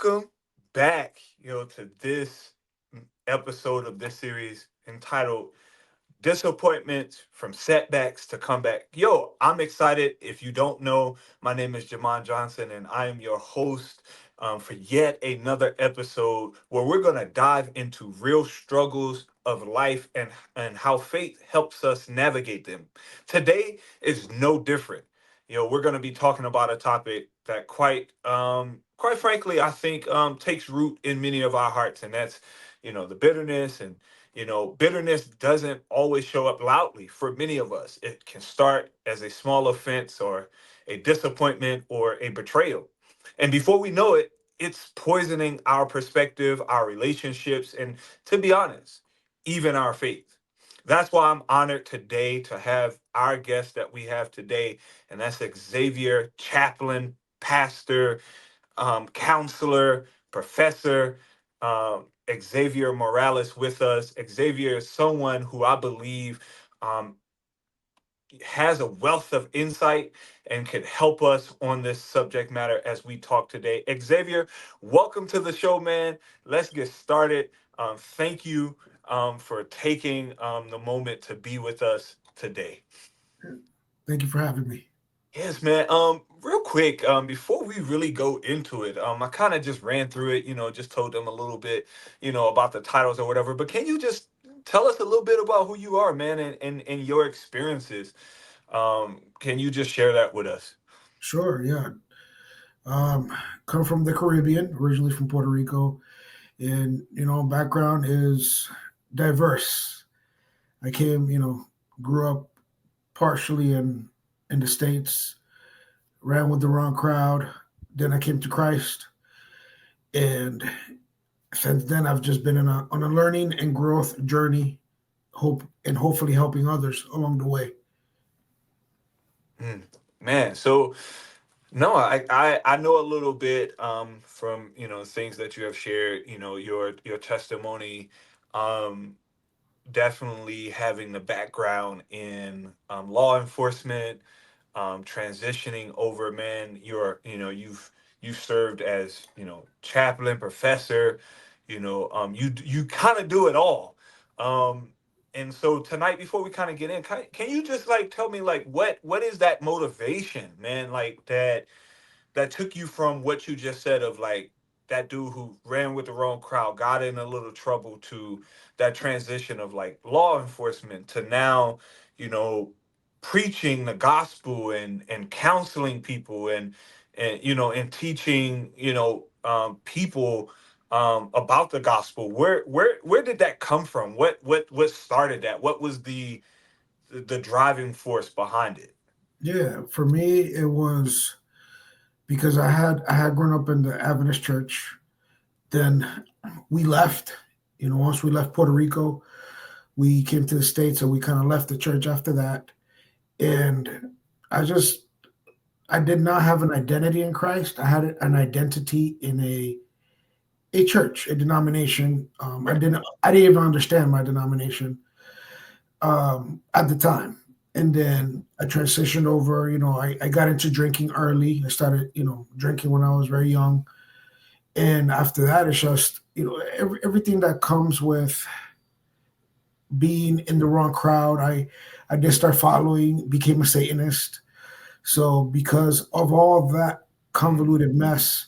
welcome back, to this episode of this series entitled Disappointments from Setbacks to Comeback. I'm excited. If you don't know, my name is Jamon Johnson, and I am your host for yet another episode where we're going to dive into real struggles of life and how faith helps us navigate them. Today is no different. We're going to be talking about a topic that quite frankly, I think takes root in many of our hearts, and that's the bitterness. And bitterness doesn't always show up loudly for many of us. It can start as a small offense or a disappointment or a betrayal. And before we know it, it's poisoning our perspective, our relationships, and to be honest, even our faith. That's why I'm honored today to have our guest that we have today, and that's Xzavier, chaplain, pastor, counselor, professor, Xzavier Morales with us. Xzavier is someone who I believe um, has a wealth of insight and can help us on this subject matter as we talk today. Xzavier, welcome to the show, man. Let's get started. Thank you for taking the moment to be with us today. Thank you for having me. Yes, man. Real quick, before we really go into it, I kind of just ran through it, just told them a little bit, about the titles or whatever. But can you just tell us a little bit about who you are, man, and your experiences? Can you just share that with us? Sure, yeah. Um, Come from the Caribbean, originally from Puerto Rico, and background is diverse. I came, grew up partially in the states, ran with the wrong crowd. Then I came to Christ, and since then I've just been on a learning and growth journey, hopefully helping others along the way. Mm, man, so no, I know a little bit from things that you have shared, your testimony. Um, Definitely having the background in law enforcement, transitioning over, man. You've served as chaplain, professor. You kind of do it all. Um, and so tonight, before we kind of get in, can you just like tell me like what is that motivation, man? Like that took you from what you just said of like that dude who ran with the wrong crowd, got in a little trouble, to that transition of like law enforcement to now, you know, preaching the gospel and counseling people and teaching, people about the gospel. Where did that come from? What started that? What was the driving force behind it? Yeah, for me it was because I had grown up in the Adventist church. Then we left. Once we left Puerto Rico, we came to the States, and we kind of left the church after that. And I just I did not have an identity in Christ. I had an identity in a church, a denomination. Right. I didn't even understand my denomination at the time. And then I transitioned over. I got into drinking early. I started, drinking when I was very young. And after that, it's just, everything that comes with being in the wrong crowd. I did start following, became a Satanist. So because of all of that Mm, convoluted mess,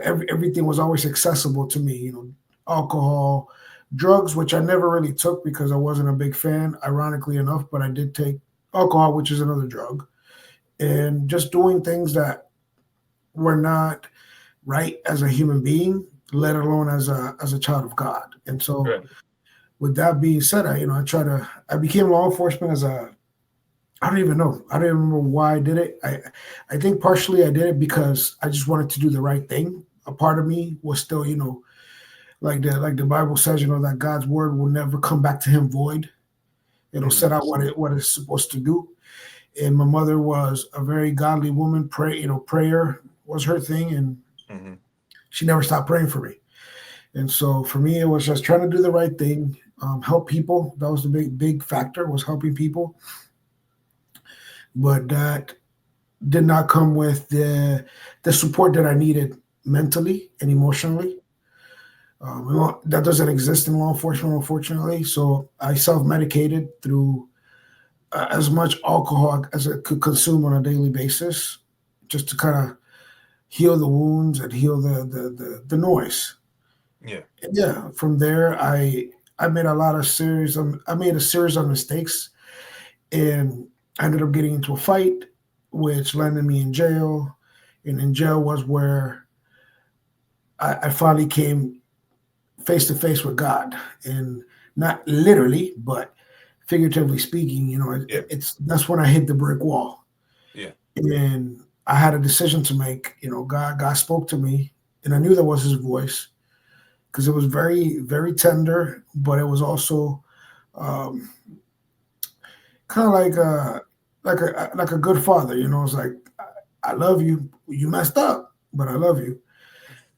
everything was always accessible to me. Alcohol, drugs, which I never really took because I wasn't a big fan, ironically enough. But I did take alcohol, which is another drug, and just doing things that were not right as a human being, let alone as a child of God. And so, right. with that being said, I became law enforcement as a I don't even know. I don't even remember why I did it. I think partially I did it because I just wanted to do the right thing. A part of me was still, like the Bible says, that God's word will never come back to him void. It'll Mm, set out what it's supposed to do. And my mother was a very godly woman. Prayer was her thing, and mhm. she never stopped praying for me. And so for me, it was just trying to do the right thing, help people. That was the big factor, was helping people. But that did not come with the support that I needed mentally and emotionally. That doesn't exist in law enforcement, unfortunately. So I self medicated through as much alcohol as I could consume on a daily basis, just to kind of heal the wounds and heal the noise. Yeah. And yeah, from there I made a lot of series. I made a series of mistakes, and I ended up getting into a fight, which landed me in jail. And in jail was where I finally came face to face with God, and not literally, but figuratively speaking. Yeah. It's that's when I hit the brick wall, Yeah. and I had a decision to make. God spoke to me, and I knew that was His voice because it was very, very tender, but it was also um, kind of like a good father. It's like I love you. You messed up, but I love you,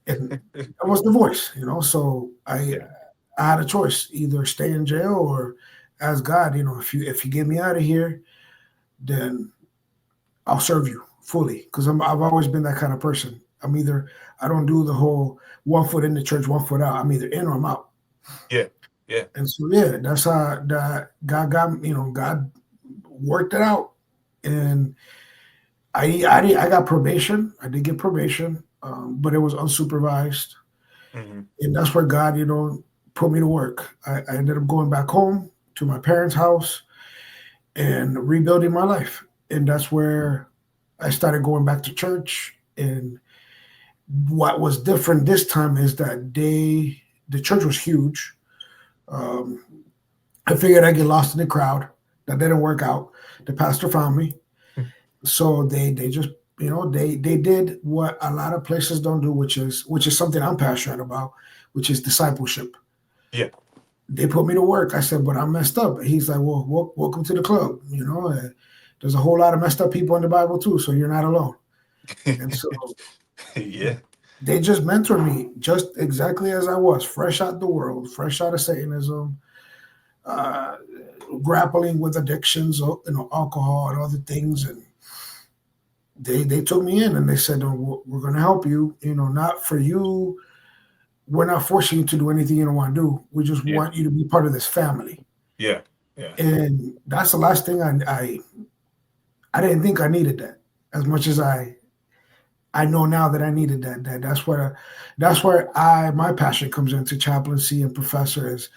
and that was the voice. So Yeah. I had a choice: either stay in jail or ask God. If you get me out of here, then I'll serve you fully because I've always been that kind of person. I don't do the whole 1 foot in the church, 1 foot out. I'm either in or I'm out. Yeah. Yeah. And so yeah, that's how that God worked it out. And I got probation. I did get probation, but it was unsupervised, Hmm. and that's where God put me to work. I ended up going back home to my parents' house and rebuilding my life, and that's where I started going back to church. And what was different this time is that the church was huge. Um, I figured I'd get lost in the crowd. That didn't work out. The pastor found me, so they just they did what a lot of places don't do, which is something I'm passionate about, which is discipleship. Yeah. They put me to work. I said, but I'm messed up. He's like, well, welcome to the club. There's a whole lot of messed up people in the Bible too, so you're not alone. And so Yeah. they just mentored me just exactly as I was, fresh out the world, fresh out of Satanism, uh, grappling with addictions, alcohol and other things. And they took me in and they said, no, we're going to help you, not for you. We're not forcing you to do anything you don't want to do. We just Yeah. want you to be part of this family. Yeah. Yeah. And that's the last thing I didn't think I needed that as much as I know now that I needed that's where my passion comes into chaplaincy and professor is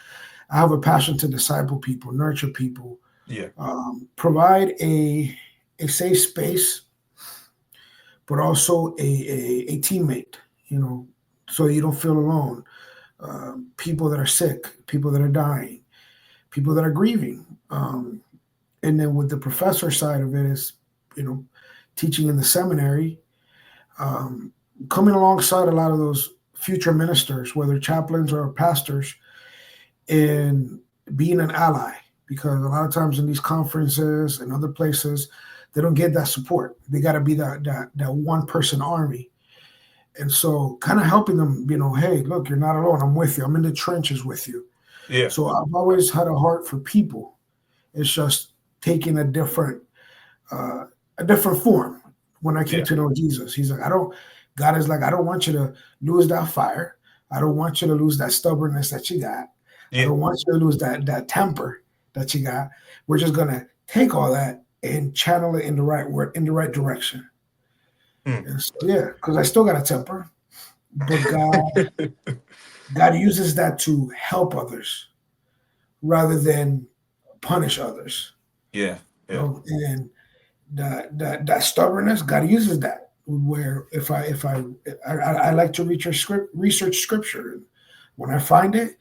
I have a passion to disciple people, nurture people, Yeah. provide a safe space, but also a teammate, so you don't feel alone. People that are sick, people that are dying, people that are grieving. And then with the professor side of it is, you know, teaching in the seminary, um, coming alongside a lot of those future ministers, whether chaplains or pastors, and being an ally. Because a lot of times in these conferences and other places, they don't get that support. They got to be that one person army. And so, kind of helping them, hey, look, you're not alone. I'm with you. I'm in the trenches with you. Yeah. So I've always had a heart for people. It's just taking uh, a different form. When I came Yeah. to know Jesus, He's like, I don't. God is like, I don't want you to lose that fire. I don't want you to lose that stubbornness that you got. I Yeah. don't want you to lose that temper that you got. We're just gonna take all that and channel it in the right word, in the right direction. Mm. And so, yeah, because I still got a temper, but God uses that to help others rather than punish others. Yeah. Yeah. And that stubbornness, God uses that. Where if I like to research scripture, when I find it,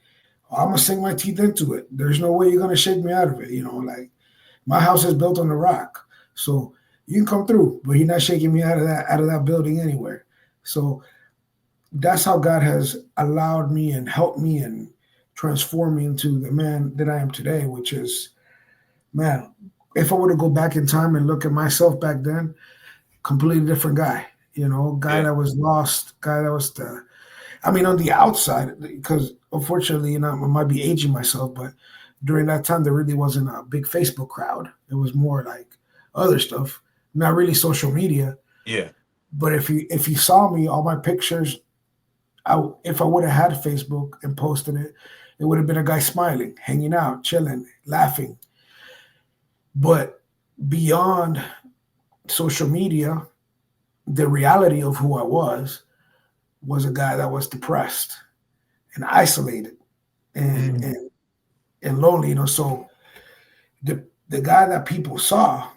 I'm gonna sink my teeth into it. There's no way you're gonna shake me out of it. Like my house is built on the rock, so you can come through, but you're not shaking me out of that building anywhere. So that's how God has allowed me and helped me and transformed me into the man that I am today, which is, man, if I were to go back in time and look at myself back then, completely different guy. Guy Yeah. that was lost, guy that was on the outside, because unfortunately, I might be aging myself, but during that time, there really wasn't a big Facebook crowd. It was more like other stuff, not really social media. Yeah. But if you saw me, all my pictures, if I would have had Facebook and posted it, it would have been a guy smiling, hanging out, chilling, laughing. But beyond social media, the reality of who I was a guy that was depressed and isolated and Mm. and, and lonely. So the guy that people saw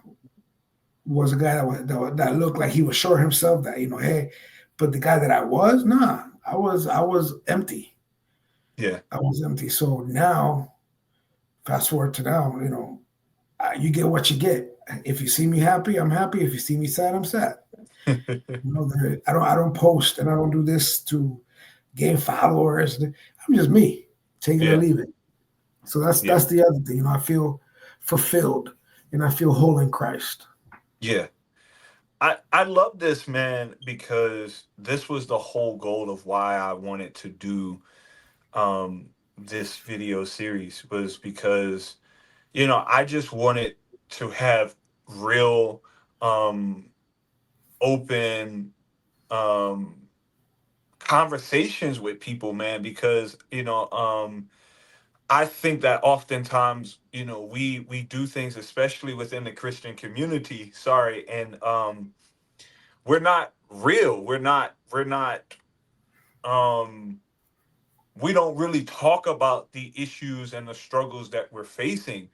was a guy that looked like he was sure himself that hey, but the guy that I was, nah, I was empty. Yeah. I was empty. So now, fast forward to now, you get what you get. If you see me happy, I'm happy. If you see me sad, I'm sad. I don't post and I don't do this to gain followers. I'm just me. Take it or Yeah. leave it. So that's Yeah. that's the other thing. I feel fulfilled and I feel whole in Christ. Yeah. I love this, man, because this was the whole goal of why I wanted to do this video series, was because I just wanted to have real, um open, um conversations with people, man, because I think that oftentimes, we do things, especially within the Christian community, sorry, and we're not real. We're not um we don't really talk about the issues and the struggles that we're facing.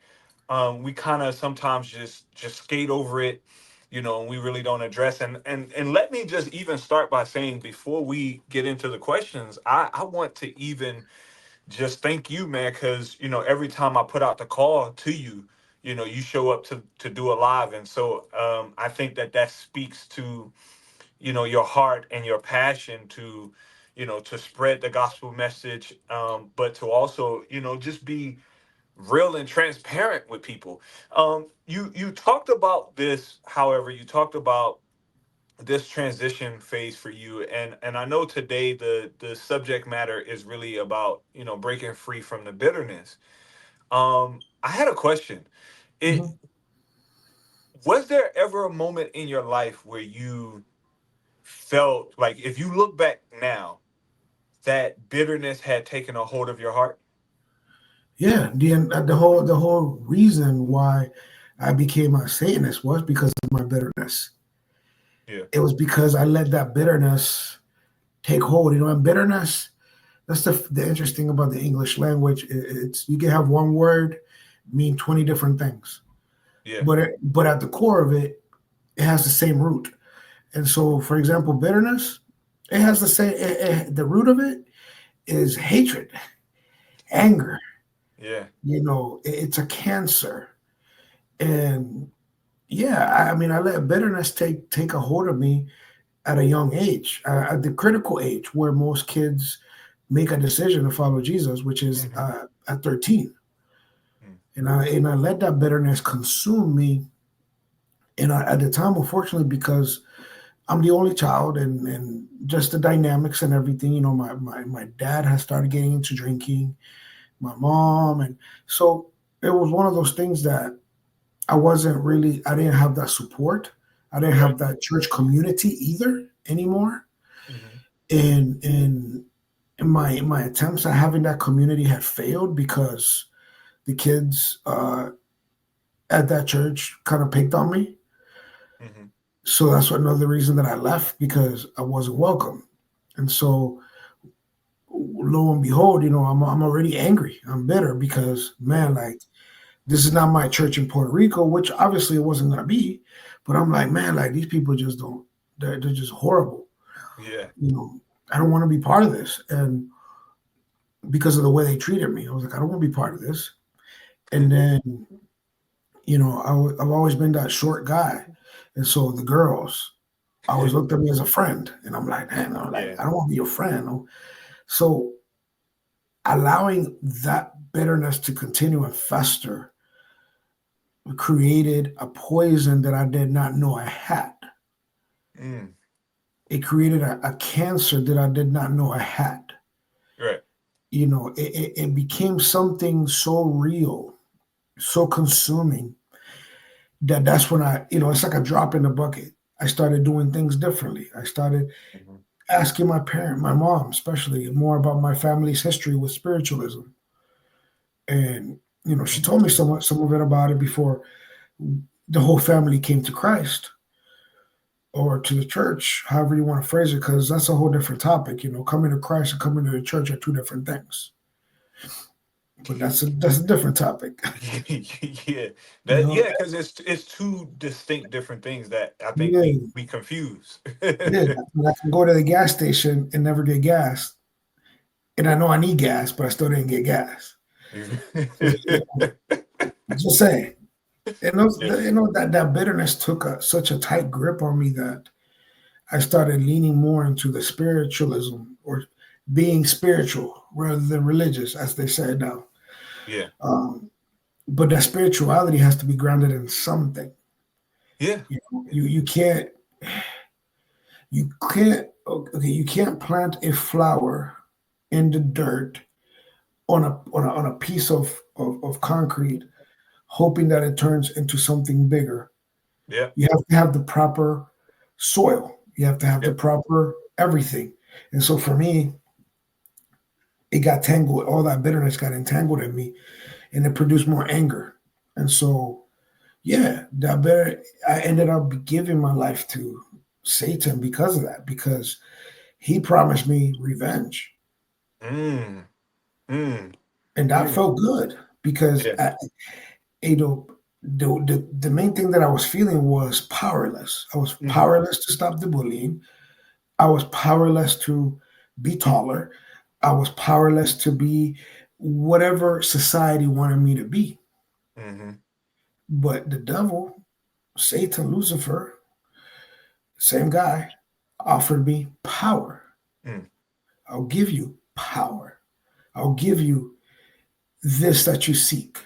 We kind of sometimes just skate over it, and we really don't address. And let me just even start by saying, before we get into the questions, I want to even just thank you, man, because every time I put out the call to you, you show up to do a live. And so I think that speaks to your heart and your passion to to spread the gospel message, but to also just be real and transparent with people. You talked about this, however, you talked about this transition phase for you, and I know today the subject matter is really about breaking free from the bitterness. I had a question. It Mhm. Was there ever a moment in your life where you felt like, if you look back now, that bitterness had taken a hold of your heart? Yeah, the whole reason why I became a Satanist was because of my bitterness. Yeah. It was because I let that bitterness take hold. And bitterness. That's the interesting about the English language. It's you can have one word mean 20 different things, Yeah. but at the core of it, it has the same root. And so, for example, bitterness, it has the same. The root of it is hatred, anger. Yeah. It's a cancer. And yeah, I mean, I let bitterness take a hold of me at a young age, at the critical age where most kids make a decision to follow Jesus, which is Hmm. at 13. Mm. And I let that bitterness consume me. And at the time, unfortunately, because I'm the only child, and just the dynamics and everything, my dad has started getting into drinking, my mom, and so it was one of those things that I didn't have that support. I didn't Right. have that church community either anymore. Hmm. And my attempts at having that community had failed because the kids at that church kind of picked on me. Hmm. So that's another reason that I left, because I wasn't welcome. And so lo and behold, I'm already angry. I'm bitter because, Yeah. man, like, this is not my church in Puerto Rico, which obviously it wasn't gonna be. But I'm like, man, like, these people just don't. They're just horrible. Yeah. You know, I don't want to be part of this, and because of the way they treated me, I was like, I don't want to be part of this. And then, I've always been that short guy, and so the girls always looked at me as a friend, and I'm like, man, Yeah. I don't want to be your friend. No. So allowing that bitterness to continue and fester created a poison that I did not know I had. Mm. It created a cancer that I did not know I had. Right. It became something so real, so consuming, that's when it's like a drop in the bucket. I started doing things differently. I started Mhm. asking my mom especially, more about my family's history with spiritualism. And she Mhm. told me some of it about it before the whole family came to Christ or to the church, however you want to phrase it, because that's a whole different topic. Coming to Christ and coming to the church are two different things. But that's a different topic. Yeah, you that know, yeah, because it's two distinct different things that I think yeah, we confuse. yeah. I can go to the gas station and never get gas, and I know I need gas, but I still didn't get gas. So, just saying. Yeah. That bitterness took such a tight grip on me that I started leaning more into the spiritualism, or being spiritual rather than religious, as they say now. Yeah. Um, but that spirituality has to be grounded in something. Yeah. You can't plant a flower in the dirt on a piece of concrete, hoping that it turns into something bigger. Yeah. You have to have the proper soil. You have to have the Yeah. proper everything. And so for me, it got tangled. All that bitterness got entangled in me, and it produced more anger. And so, yeah, I ended up giving my life to Satan because of that. Because he promised me revenge, Mm. Mm. and that Mm. felt good because Yeah. you know, the main thing that I was feeling was powerless. I was Mhm. powerless to stop the bullying. I was powerless to be taller. I was powerless to be whatever society wanted me to be. Mhm. But the devil, Satan, Lucifer, same guy, offered me power. Mm. I'll give you power. I'll give you this that you seek.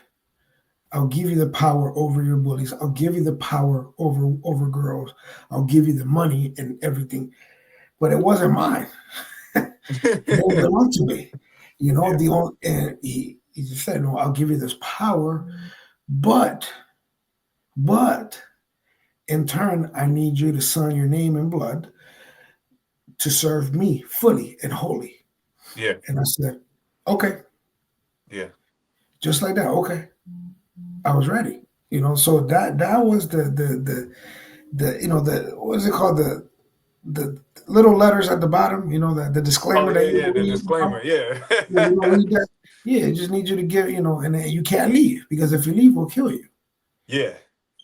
I'll give you the power over your bullies. I'll give you the power over girls. I'll give you the money and everything. But it wasn't mine. It didn't belong to me. Yeah. The only and he just said, "No, I'll give you this power, but but in turn, I need you to sign your name in blood to serve me fully and wholly." Yeah. And I said, "Okay," Yeah. just like that. Okay, I was ready. So that was the the what is it called, the little letters at the bottom. The Oh disclaimer yeah, that you yeah. don't The read. disclaimer. Yeah. You don't read that. Yeah, it just need you to give. And then you can't leave, because if you leave, we'll kill you. Yeah.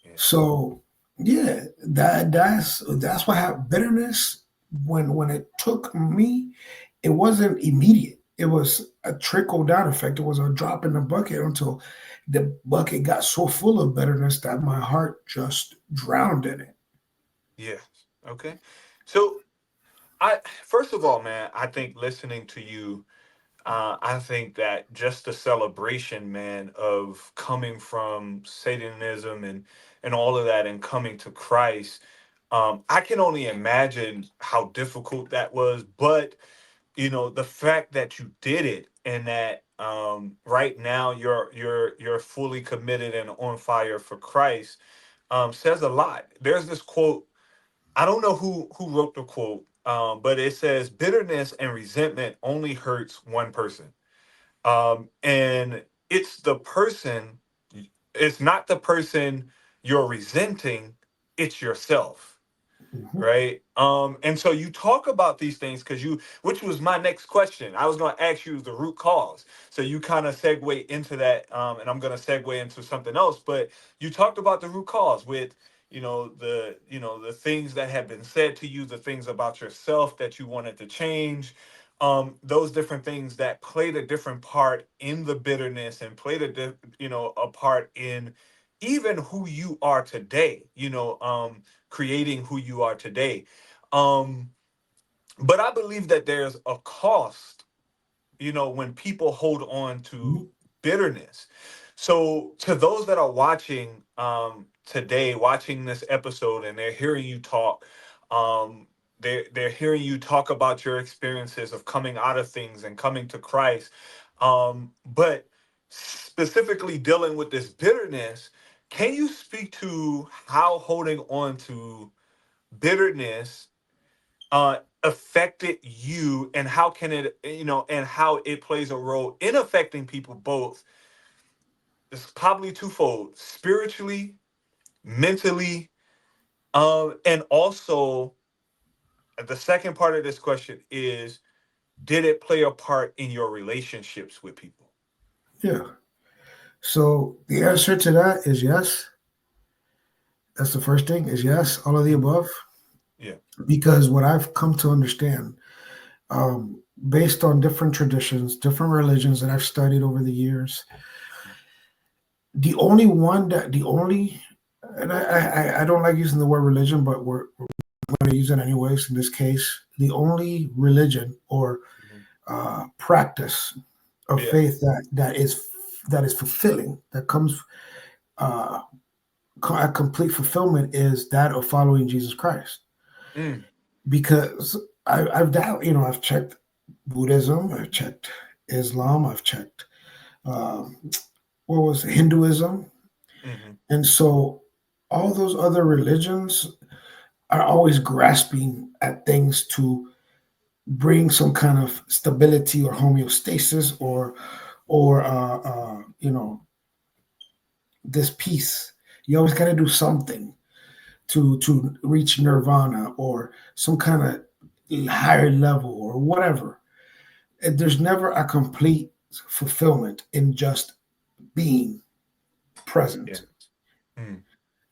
Yeah. So yeah, that's what happened. Bitterness, when it took me, it wasn't immediate. It was a trickle down effect. It was a drop in the bucket until the bucket got so full of bitterness that my heart just drowned in it. Yeah. Okay. So I first of all, man, I think listening to you, I think that just the celebration, man, of coming from Satanism and all of that and coming to Christ, I can only imagine how difficult that was. But the fact that you did it and that right now you're fully committed and on fire for Christ says a lot. There's this quote. I don't know who wrote the quote, but it says bitterness and resentment only hurts one person, and it's the person. It's not the person you're resenting. It's yourself, Mhm. right? And so you talk about these things because which was my next question. I was going to ask you the root cause. So you kind of segue into that, and I'm going to segue into something else. But you talked about the root cause with, the things that have been said to you, the things about yourself that you wanted to change, those different things that played a different part in the bitterness and played a part in even who you are today. Creating who you are today. Um, but I believe that there's a cost, when people hold on to bitterness. So to those that are watching today, watching this episode, and they're hearing you talk, they're hearing you talk about your experiences of coming out of things and coming to Christ. But specifically dealing with this bitterness, can you speak to how holding on to bitterness affected you, and how can it, and how it plays a role in affecting people both. It's probably twofold: spiritually, mentally, and also the second part of this question is, did it play a part in your relationships with people? Yeah. So the answer to that is yes. That's the first thing is yes, all of the above. Yeah. Because what I've come to understand, based on different traditions, different religions that I've studied over the years, the only, and I don't like using the word religion, but we're going to use it anyways. In this case, the only religion or Mhm. practice of Yeah. faith that is fulfilling, that comes uh, a complete fulfillment is that of following Jesus Christ. Mm. Because I've checked Buddhism, I've checked Islam, I've checked um, what was it, Hinduism, Hmm. and so all those other religions are always grasping at things to bring some kind of stability or homeostasis or this peace. You always got to do something to reach nirvana or some kind of higher level or whatever. There's never a complete fulfillment in just being Yeah. present. Mm.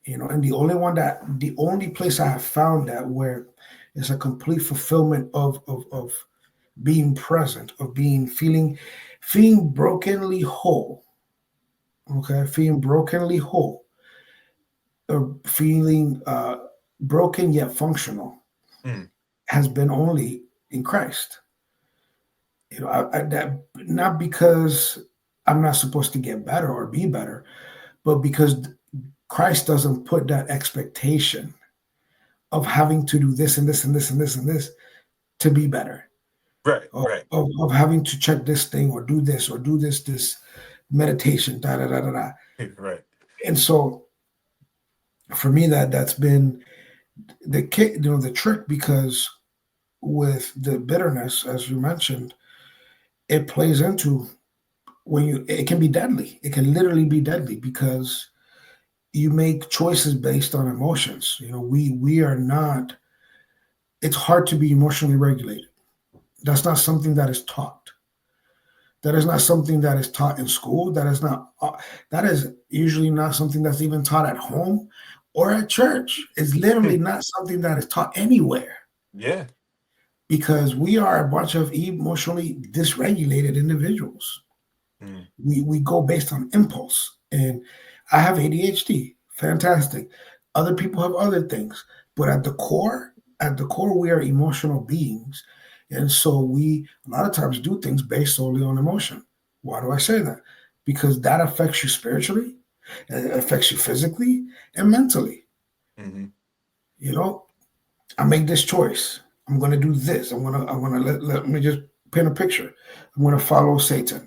And the only place I have found that where it's a complete fulfillment of being present, of feeling brokenly whole. Okay, feeling brokenly whole, or feeling broken yet functional, Mm. has been only in Christ. That not because I'm not supposed to get better or be better, but because Christ doesn't put that expectation of having to do this and this and this and this and this to be better, Right. of, Right. of having to check this thing or do this meditation, da da da da da. Right. And so for me, that's been the trick, because with the bitterness, as you mentioned, it plays into it can be deadly. It can literally be deadly because you make choices based on emotions. We are not. It's hard to be emotionally regulated. That's not something that is taught. That is not something that is taught in school. That is not. That is usually not something that's even taught at home or at church. It's literally Hmm. not something that is taught anywhere, Yeah. because we are a bunch of emotionally dysregulated individuals. Mm. We go based on impulse, and I have ADHD. Fantastic. Other people have other things, but at the core, we are emotional beings, and so we a lot of times do things based solely on emotion. Why do I say that? Because that affects you spiritually, it affects you physically and mentally. Hmm. You know, I make this choice. I'm going to do this. Let me just paint a picture. I'm going to follow Satan.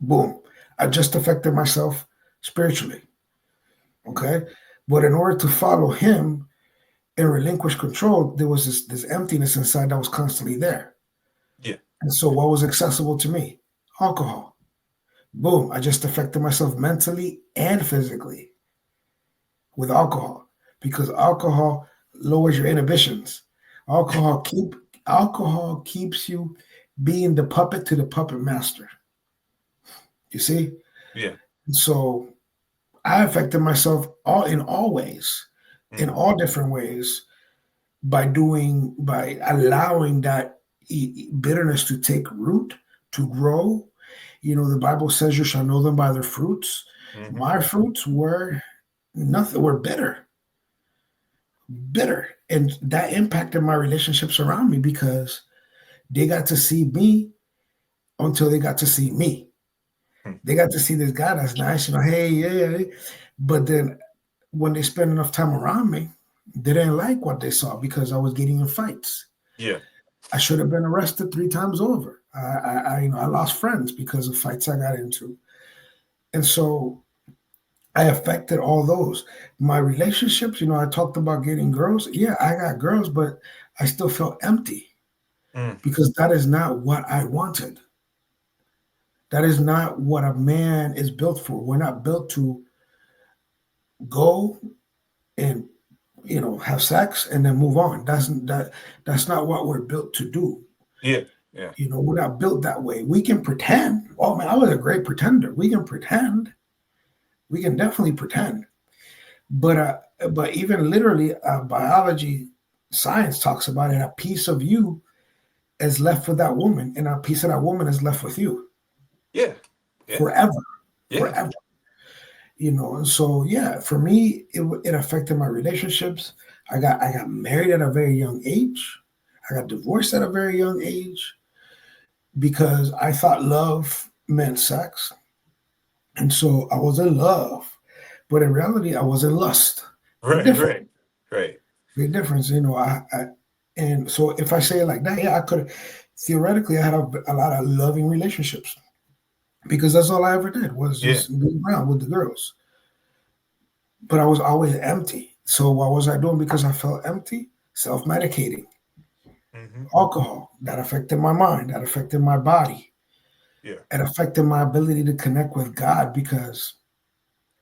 Boom. I just affected myself spiritually. Mm. Okay. But in order to follow him and relinquish control, there was this emptiness inside that was constantly there. Yeah. And so what was accessible to me? Alcohol. Boom. I just affected myself mentally and physically with alcohol, because alcohol lowers your inhibitions. Alcohol keep alcohol keeps you being the puppet to the puppet master. You see? Yeah. So I affected myself in all ways, in Hmm. all different ways, by allowing that bitterness to take root, to grow. The Bible says you shall know them by their fruits. Hmm. My fruits were nothing, were bitter. And that impacted my relationships around me, because they got to see me until they got to see me. They got to see this guy that's nice, hey, yeah, yeah. But then when they spend enough time around me, they didn't like what they saw, because I was getting in fights. Yeah. I should have been arrested 3 times over. I lost friends because of fights I got into. And so I affected all those. My relationships, I talked about getting girls. Yeah, I got girls, but I still felt empty Mm, because that is not what I wanted. That is not what a man is built for. We're not built to go and have sex and then move on. That's not what we're built to do. yeah, yeah, We're not built that way. We can pretend. Oh man, I was a great pretender. We can pretend. We can definitely pretend. But even literally, biology science talks about it. A piece of you is left with that woman, and a piece of that woman is left with you yeah, yeah, forever, yeah, forever. And so yeah, for me, it affected my relationships. I got married at a very young age. I got divorced at a very young age because I thought love meant sex, and so I was in love, but in reality, I was in lust. Big right, difference. right, right, Big difference. And so if I say it like that, yeah, I could theoretically I had a lot of loving relationships because that's all I ever did was yeah, just be around with the girls. But I was always empty. So what was I doing because I felt empty? Self medicating, hmm, alcohol. That affected my mind. That affected my body. yeah, It affected my ability to connect with God because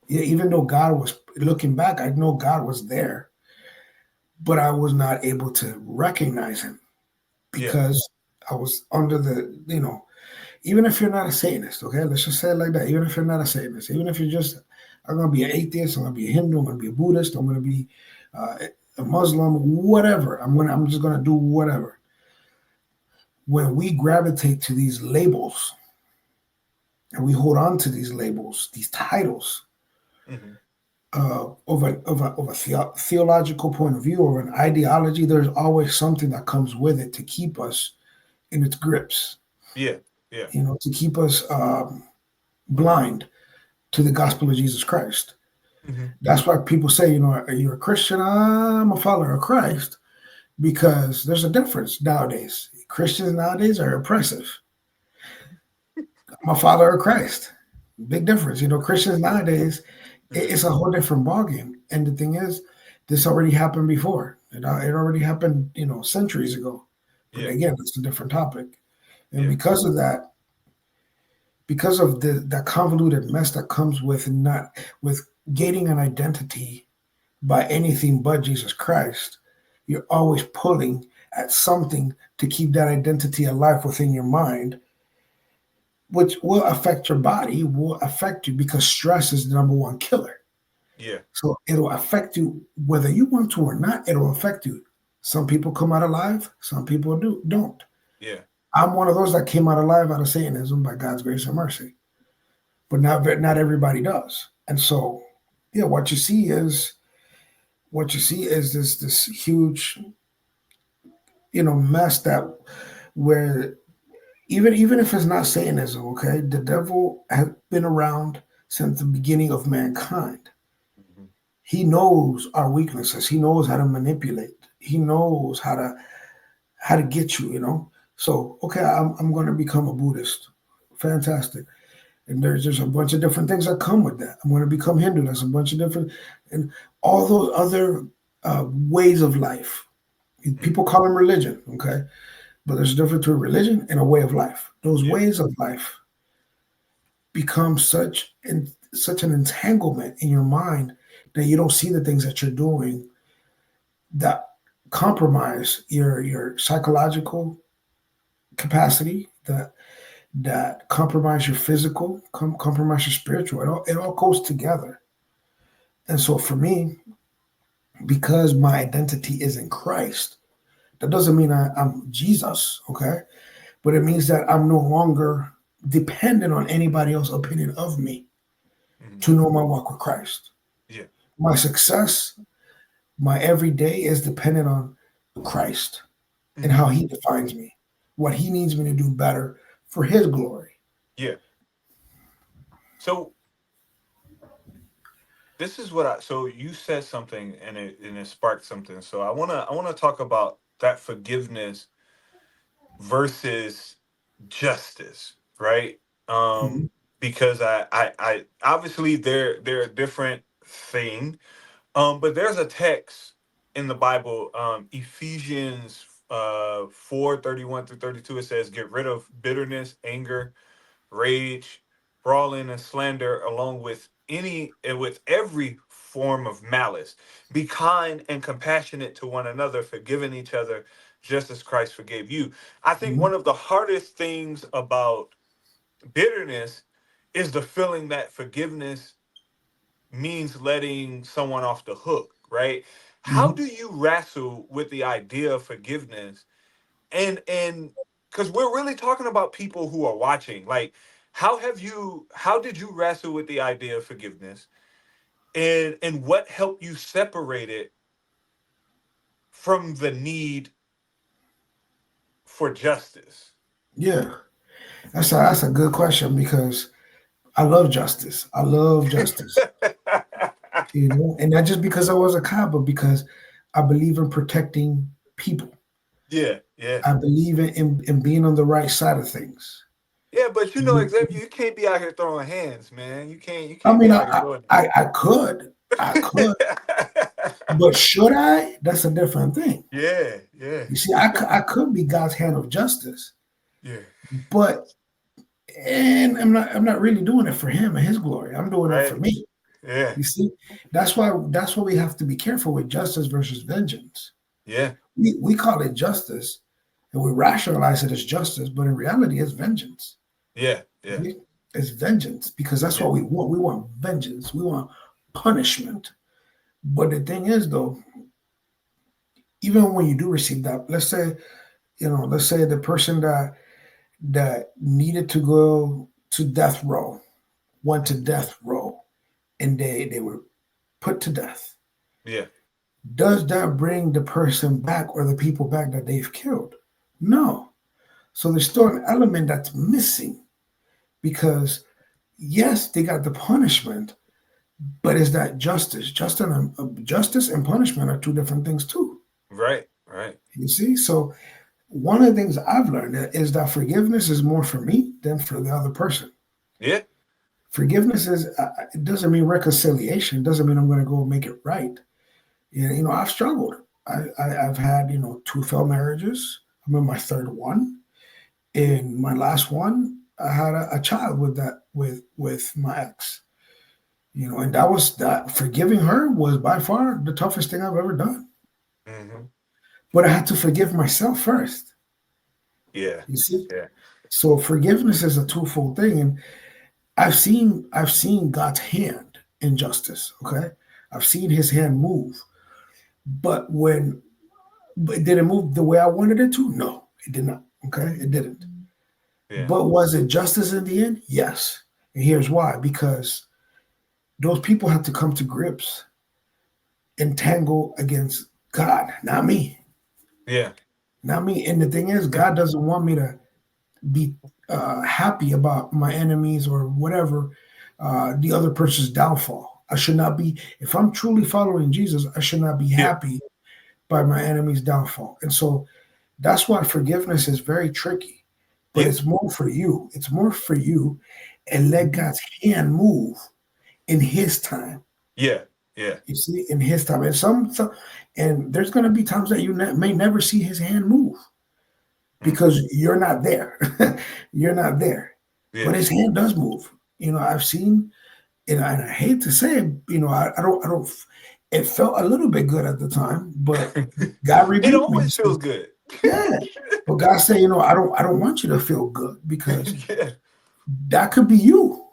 yeah, even though God was looking back, I know God was there, but I was not able to recognize Him yeah, because I was under the. Even if you're not a Satanist, okay, let's just say it like that. Even if you're not a Satanist, even if you're just, I'm gonna be an atheist, I'm gonna be a Hindu, I'm gonna be a Buddhist, I'm gonna be uh, a Muslim, whatever. I'm just gonna do whatever. When we gravitate to these labels and we hold on to these labels, these titles, hmm, of a theological point of view or an ideology, there's always something that comes with it to keep us in its grips. yeah, yeah, To keep us blind to the gospel of Jesus Christ. hmm, That's why people say, are you a Christian? I'm a follower of Christ because there's a difference nowadays. Christians nowadays are oppressive. I'm a follower of Christ. Big difference. Christians nowadays, hmm, it's a whole different ballgame. And the thing is, this already happened before. It already happened, centuries ago. But yeah, again, it's a different topic. And yeah, because of that, because of the convoluted mess that comes with not with gaining an identity by anything but Jesus Christ, you're always pulling at something to keep that identity alive within your mind, which will affect your body, will affect you because stress is the number one killer. yeah, So it'll affect you whether you want to or not, it'll affect you. Some people come out alive, some people don't. yeah, I'm one of those that came out alive out of Satanism by God's grace and mercy. But not everybody does. And so, yeah, what you see is this huge mess that where even if it's not Satanism, okay, the devil has been around since the beginning of mankind. hmm, He knows our weaknesses. He knows how to manipulate. He knows how to get you. So okay, I'm going to become a Buddhist. Fantastic. And there's just a bunch of different things that come with that. I'm going to become Hindu. That's a bunch of different, and all those other ways of life. hmm, People call them religion, okay? But there's a difference between religion and a way of life. Those yeah, ways of life become such an entanglement in your mind that you don't see the things that you're doing that compromise your psychological capacity, that compromise your physical, compromise your spiritual. It all goes together. And so for me, because my identity is in Christ, that doesn't mean I'm Jesus, okay? But it means that I'm no longer dependent on anybody else's opinion of me hmm, to know my walk with Christ. yeah, My success, my everyday is dependent on Christ and hmm, how He defines me, what He needs me to do better for His glory. yeah. So this is what so you said something and it sparked something. So I wanna talk about that forgiveness versus justice, right? Um, Mhm. because I obviously they're a different thing. But there's a text in the Bible, Ephesians 4:31 through 32. It says, "Get rid of bitterness, anger, rage, brawling, and slander, along with with every form of malice. Be kind and compassionate to one another, forgiving each other, just as Christ forgave you." I think Mhm. one of the hardest things about bitterness is the feeling that forgiveness means letting someone off the hook, right? How Mhm. do you wrestle with the idea of forgiveness? And because we're really talking about people who are watching, like, how did you wrestle with the idea of forgiveness, and what helped you separate it from the need for justice? Yeah, that's a good question because I love justice. I love justice. And not just because I was a cop, but because I believe in protecting people. Yeah, yeah. I believe in being on the right side of things. Yeah, but Xzavier, you can't be out here throwing hands, man. You I can't be mean, out here doing I could, that. but should I? That's a different thing. Yeah, yeah, You see, I could be God's hand of justice, yeah. but and I'm not really doing it for Him and His glory. I'm doing it for Right. me. Yeah, You see, that's why we have to be careful with justice versus vengeance. yeah, We call it justice and we rationalize it as justice, but in reality, it's vengeance. yeah, yeah, See? It's vengeance because that's yeah, what we want. We want vengeance. We want punishment. But the thing is, though, even when you do receive that, let's say the person that needed to go to death row went to mhm, death row and they were put to death. yeah, Does that bring the person back or the people back that they've killed? No. So there's still an element that's missing because yes, they got the punishment, but is that justice? Justice and punishment are two different things too. right, right. You see, so one of the things I've learned is that forgiveness is more for me than for the other person. Yeah, Forgiveness is it doesn't mean reconciliation. It doesn't mean I'm going to go make it right. I've struggled. I've had two failed marriages. I'm in my third one. In my last one, I had a child with my ex. And that forgiving her was by far the toughest thing I've ever done. hmm, But I had to forgive myself first. yeah, You see, yeah, so forgiveness is a twofold thing, and I've seen God's hand in justice. Okay, I've seen His hand move, but did it move the way I wanted it to? No, it did not. Okay, it didn't. yeah, But was it justice in the end? Yes. And here's why: because those people had to come to grips and tangle against God, not me, yeah, not me. And the thing is, God doesn't want me to be happy about my enemies or whatever the other person's downfall. I should not be, if I'm truly following Jesus, I should not be yeah, happy by my enemy's downfall. And so that's why forgiveness is very tricky, but yeah, it's more for you. It's more for you and let mhm, God's hand move in His time. yeah, yeah, You see, in His time. And and there's going to be times that you may never see His hand move hmm, because you're not there. You're not there. But yeah. His hand does move. I've seen, and I hate to say it, I don't. It felt a little bit good at the time, but God It rebuked me. He always said, feels good. "Yeah." But God said, I don't want you to feel good because Yeah, that could be you.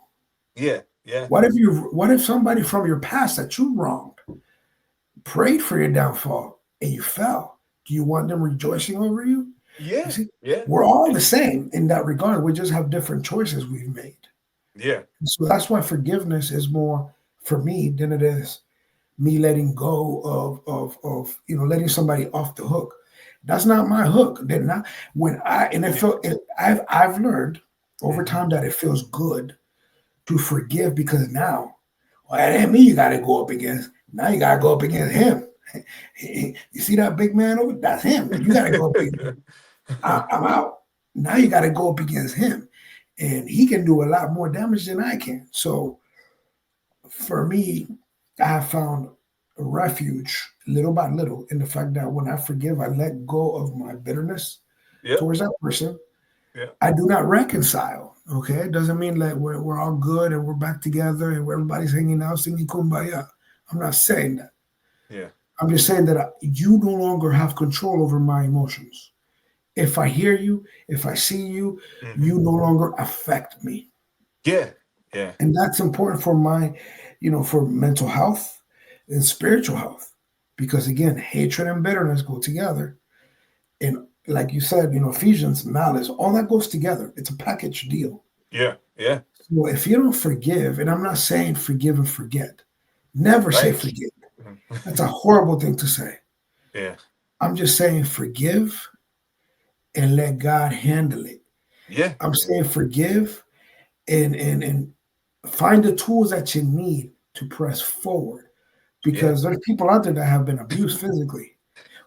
yeah, yeah, What if somebody from your past that you wronged prayed for your downfall and you fell? Do you want them rejoicing over you? You yeah, see, yeah, we're all the same in that regard. We just have different choices we've made. yeah, So that's why forgiveness is more for me than it is me letting go of letting somebody off the hook. That's not my hook. They're not when I and it yeah, felt it, I've learned over hmm, time that it feels good to forgive because now, well, it ain't me you got to go up against. Now you got to go up against him. You see that big man over? That's him. You got to go up against him. I'm out. Now you got to go up against him. and he can do a lot more damage than I can. So for me, I have found a refuge little by little in the fact that when I forgive, I let go of my bitterness Yep. towards that person. Yep. I do not reconcile. Okay, it doesn't mean that we're all good and we're back together and everybody's hanging out singing kumbaya. I'm not saying that. Yeah. I'm just saying that you no longer have control over my emotions. If I hear you, if I see you, Hmm. you no longer affect me. Yeah. Yeah. And that's important for for mental health and spiritual health. Because again, hatred and bitterness go together. And like you said, Ephesians, malice, all that goes together. It's a package deal. Yeah. Yeah. So if you don't forgive, and I'm not saying forgive and forget, never say Right. forgive. Mhm. That's a horrible thing to say. Yeah. I'm just saying forgive and let God handle it. Yeah. I'm Yeah. saying forgive and find the tools that you need to press forward, Yeah. because there's people out there that have been abused physically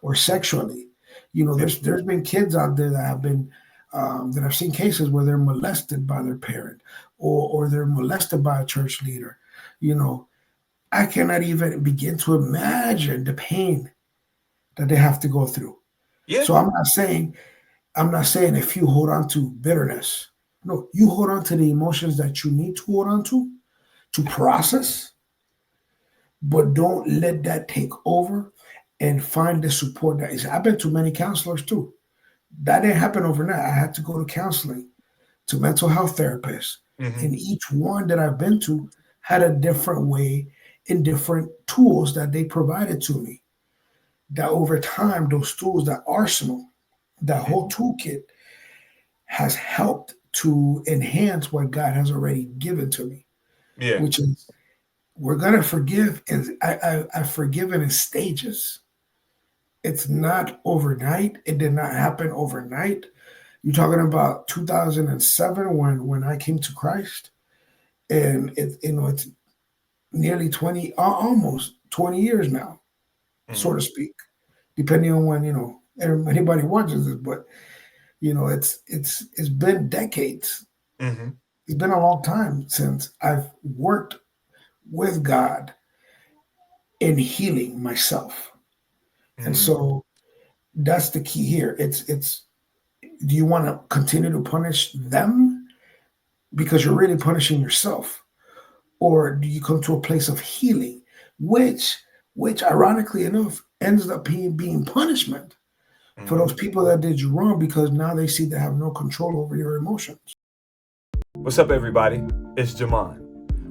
or sexually. Yeah. There's been kids out there that have been that I've seen cases where they're molested by their parent, or they're molested by a church leader. You know, I cannot even begin to imagine the pain that they have to go through. Yeah. So I'm not saying if you hold on to bitterness, no, you hold on to the emotions that you need to hold on to process, but don't let that take over, and find the support that is. I've been to many counselors too. That didn't happen overnight. I had to go to counseling, to mental health therapists. Hmm. And each one that I've been to had a different way and different tools that they provided to me. That over time, those tools, that arsenal, that whole Hmm. toolkit has helped to enhance what God has already given to me, Yeah. which is we're gonna forgive, and I've forgiven in stages. It's not overnight. It did not happen overnight. You're talking about 2007 when I came to Christ, and it's nearly 20, almost 20 years now, so Hmm. to speak, depending on when anybody watches this. But it's been decades. Hmm. It's been a long time since I've worked with God in healing myself. And Hmm. so that's the key here. It's do you want to continue to punish them because you're really punishing yourself? Or do you come to a place of healing, which which ironically enough ends up being punishment for those Hmm. people that did you wrong, because now they see they have no control over your emotions. What's up, everybody? It's Jamon.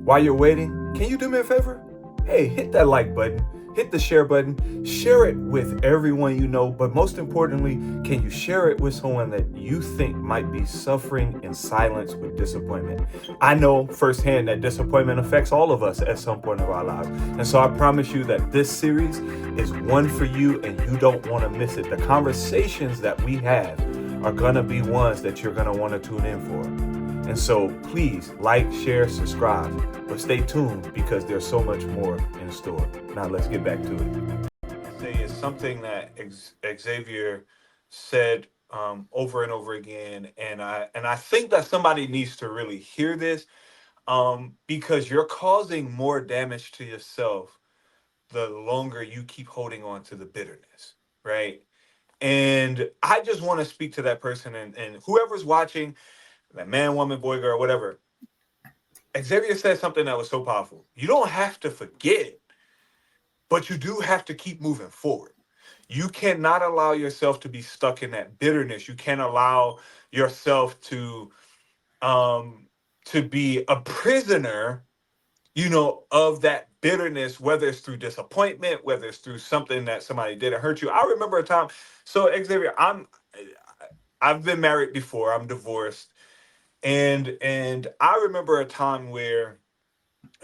While you're waiting, can you do me a favor? Hey, hit that like button, hit the share button, share it with everyone you know, but most importantly, can you share it with someone that you think might be suffering in silence with disappointment? I know firsthand that disappointment affects all of us at some point of our lives. And so I promise you that this series is one for you and you don't want to miss it. The conversations that we have are going to be ones that you're going to want to tune in for. And so please like, share, subscribe, but stay tuned because there's so much more in store. Now let's get back to it. Say it's something that Xzavier said over and over again, and I think that somebody needs to really hear this because you're causing more damage to yourself the longer you keep holding on to the bitterness, right? And I just want to speak to that person and whoever's watching, that man, woman, boy, girl, whatever. Xavier said something that was so powerful. You don't have to forget, but you do have to keep moving forward. You cannot allow yourself to be stuck in that bitterness. You can't allow yourself um to be a prisoner, of that bitterness, whether it's through disappointment, whether it's through something that somebody did to hurt you. I remember a time. So Xavier, I've been married before. I'm divorced, and I remember a time where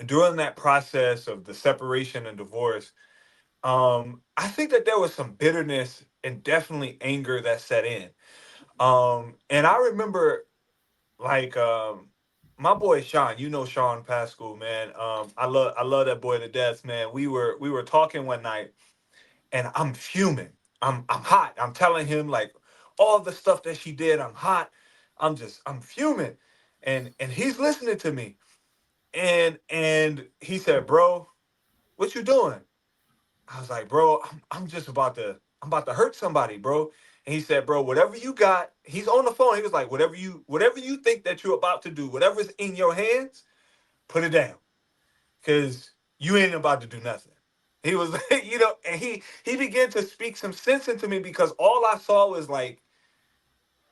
during that process of the separation and divorce, I think that there was some bitterness and definitely anger that set in. And I remember like my boy Sean, Sean Pascal, man. I love that boy to death, man. We were talking one night and I'm fuming. I'm hot. I'm telling him like all the stuff that she did, I'm hot. I'm fuming. and he's listening to me. And he said, "Bro, what you doing?" I was like, "Bro, I'm just I'm about to hurt somebody, bro." And he said, "Bro, whatever you got," he's on the phone. He was like, whatever you think that you're about to do, whatever's in your hands, put it down, cause you ain't about to do nothing." He was like, and he began to speak some sense into me, because all I saw was like,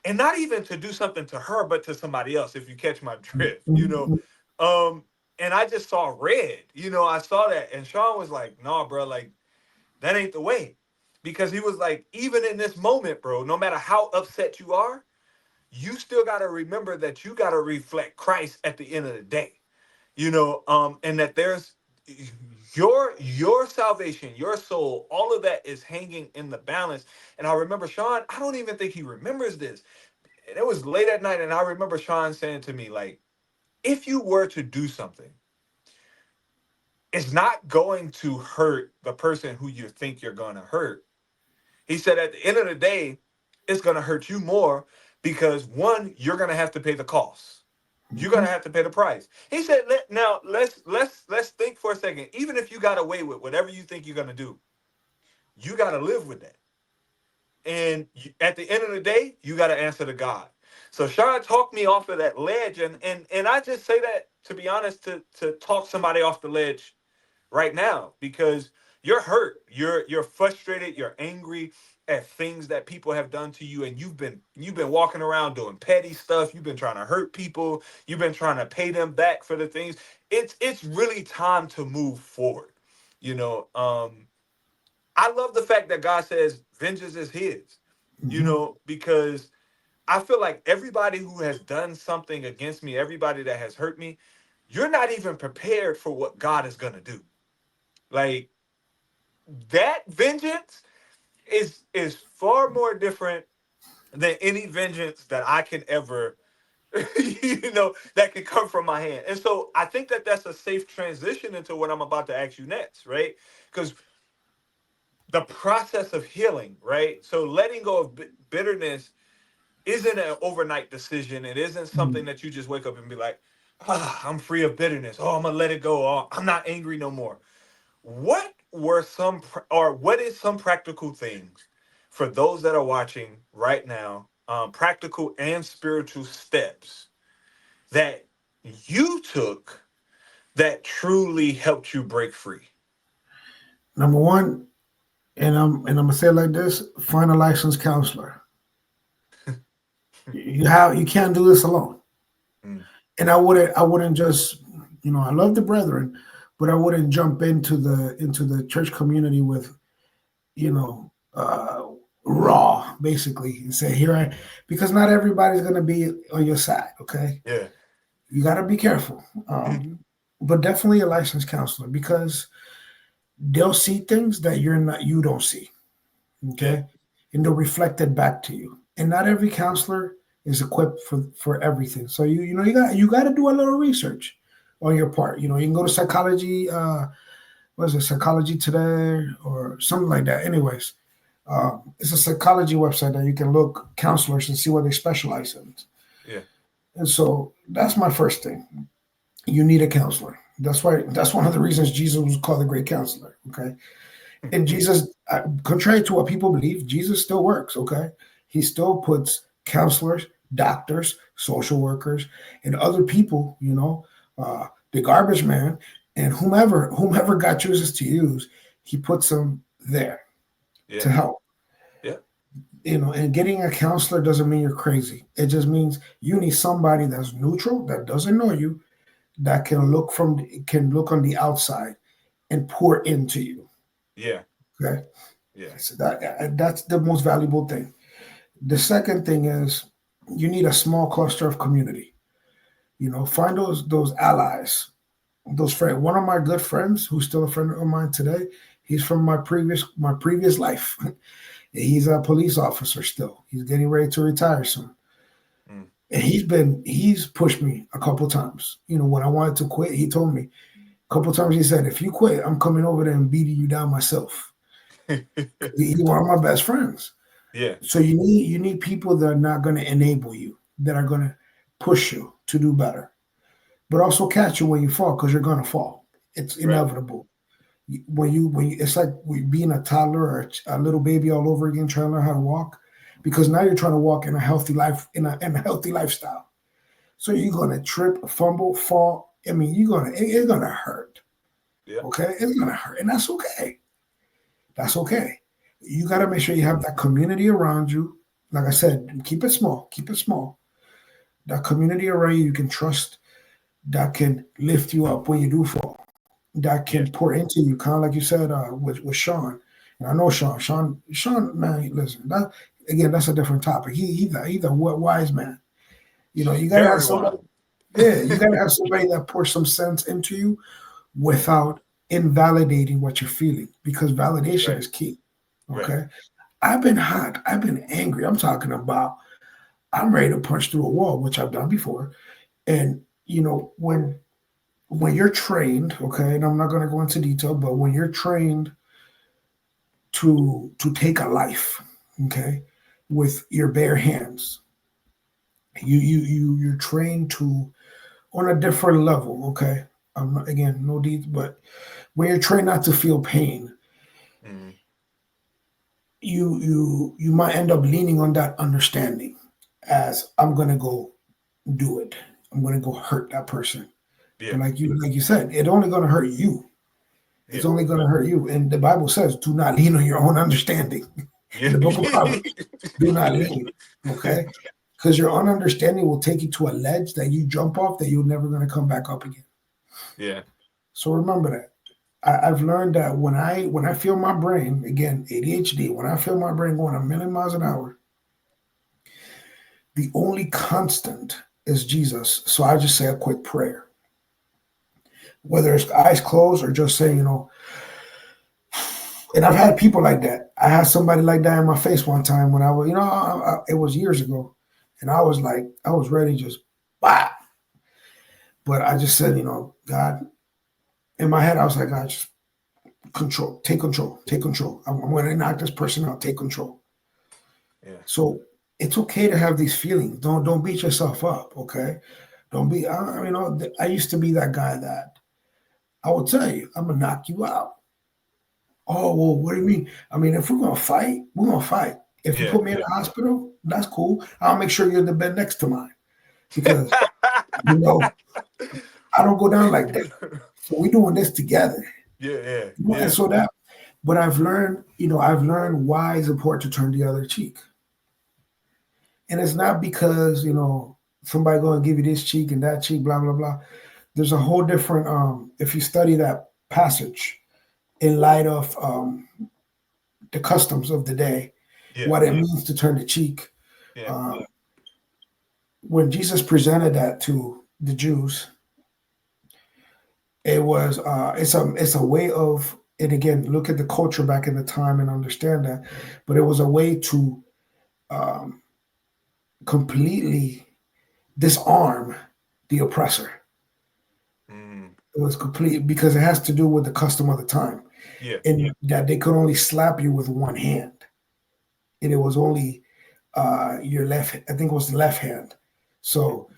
and not even to do something to her, but to somebody else, if you catch my drift. Mhm. Um, and I just saw red, I saw that. And Sean was like, "Nah, bro, like, that ain't the way." Because he was like, even in this moment, bro, no matter how upset you are, you still got to remember that you got to reflect Christ at the end of the day. And that there's your salvation, your soul, all of that is hanging in the balance. And I remember Sean, I don't even think he remembers this. And it was late at night, and I remember Sean saying to me, like, if you were to do something, it's not going to hurt the person who you think you're going to hurt. He said at the end of the day, it's going to hurt you more, because one, you're going to have to pay the cost. You're going Mhm. to have to pay the price. He said, now let's think for a second. Even if you got away with whatever you think you're going to do, you got to live with that. And at the end of the day, you got to answer to God. So Sean talked me off of that ledge, and I just say that, to be honest, to talk somebody off the ledge right now, because you're hurt, you're frustrated, you're angry at things that people have done to you, and you've been walking around doing petty stuff. You've been trying to hurt people. You've been trying to pay them back for the things. It's really time to move forward. You know, I love the fact that God says vengeance is His. Mhm. Because I feel like everybody who has done something against me, everybody that has hurt me, you're not even prepared for what God is gonna do. Like, that vengeance is far more different than any vengeance that I can ever that can come from my hand. And so I think that that's a safe transition into what I'm about to ask you next, right? Because the process of healing, right? So letting go of bitterness isn't an overnight decision. It isn't something Mhm. that you just wake up and be like, I'm free of bitterness. Oh, I'm gonna let it go. Oh, I'm not angry no more. What is some practical things for those that are watching right now, practical and spiritual steps that you took that truly helped you break free? Number one, and I'm gonna say it like this: find a licensed counselor. You can't do this alone. Mm, And I wouldn't just, I love the brethren, but I wouldn't jump into the church community with, you know, raw basically, and say, here I, because not everybody's gonna be on your side. Okay, yeah. you got to be careful. Mhm. But definitely a licensed counselor, because they'll see things that you don't see. Yeah. Okay, and they'll reflect it back to you. And not every counselor is equipped for everything. So you got to do a little research on your part. You can go to psychology. What is it, Psychology Today or something like that? Anyways, it's a psychology website that you can look counselors and see what they specialize in. Yeah. And so that's my first thing. You need a counselor. That's one of the reasons Jesus was called the great counselor. Okay. And Jesus, contrary to what people believe, Jesus still works. Okay, he still puts counselors, doctors, social workers, and other people. The garbage man, and whomever God chooses to use, he puts them there Yeah. to help. Yeah. And getting a counselor doesn't mean you're crazy. It just means you need somebody that's neutral, that doesn't know you, that can look on the outside and pour into you. Yeah. Okay. Yeah. So that's the most valuable thing. The second thing is you need a small cluster of community. Find those allies, those friends. One of my good friends, who's still a friend of mine today, he's from my previous life. He's a police officer still. He's getting ready to retire soon. Mm. And he's pushed me a couple times. When I wanted to quit, he told me a couple times. He said, "If you quit, I'm coming over there and beating you down myself." He's one of my best friends. Yeah. So you need people that are not going to enable you, that are going to push you to do better, but also catch you when you fall because you're gonna fall. It's Right. inevitable. When you it's like being a toddler or a little baby all over again trying to learn how to walk, because now you're trying to walk in a healthy life in a healthy lifestyle. So you're gonna trip, fumble, fall. I mean, it's gonna hurt. Yeah. Okay, it's gonna hurt, and that's okay. That's okay. You got to make sure you have that community around you. Like I said, keep it small. Keep it small. That community around you can trust, that can lift you up when you do fall, that Yeah. can pour into you, kind of like you said with Sean. And I know Sean, man, listen, that again, that's a different topic. He's a wise man. You know, you got to have Very somebody. wild. Yeah, you got to have somebody that pours some sense into you without invalidating what you're feeling, because validation Right. is key. Right. Okay. I've been hot. I've been angry. I'm talking about I'm ready to punch through a wall, which I've done before. And when you're trained, okay, and I'm not going to go into detail, but when you're trained to take a life, okay, with your bare hands, you're trained to on a different level, okay. I'm not, again, no detail, but when you're trained not to feel pain, Mm. you might end up leaning on that understanding as I'm gonna go do it. I'm gonna go hurt that person. Yeah. But like you said, it's only gonna hurt you. It's Yeah. only gonna hurt you. And the Bible says, do not lean on your own understanding. In Yeah. the book of Proverbs, do not lean. Okay? Because your own understanding will take you to a ledge that you jump off that you're never gonna come back up again. Yeah. So remember that. I've learned that when I feel my brain, again, ADHD, when I feel my brain going a million miles an hour, the only constant is Jesus. So I just say a quick prayer, whether it's eyes closed or just saying, and I've had people like that. I had somebody like that in my face one time when I was, it was years ago, and I was like, I was ready to just, bah! But I just said, God, in my head, I was like, God, just take control, take control. I'm going to knock this person out, take control. Yeah. So it's okay to have these feelings. Don't beat yourself up, okay? Don't be. I used to be that guy that I will tell you, I'm gonna knock you out. Oh well, what do you mean? I mean, if we're gonna fight, we're gonna fight. If you Yeah. put me in Yeah. the hospital, that's cool. I'll make sure you're in the bed next to mine because you know I don't go down like that. So we're doing this together. Yeah. Yeah. And Yeah. so that, but I've learned why it's important to turn the other cheek. And it's not because somebody going to give you this cheek and that cheek, blah blah blah. There's a whole different. If you study that passage in light of the customs of the day, Yeah. what it means to turn the cheek. Yeah. Um, when Jesus presented that to the Jews, it was it's a way of, and again, look at the culture back in the time and understand that, but it was a way to um, completely disarm the oppressor. Mm. It was complete because it has to do with the custom of the time, Yeah. and that they could only slap you with one hand, and it was only your left. I think it was the left hand. So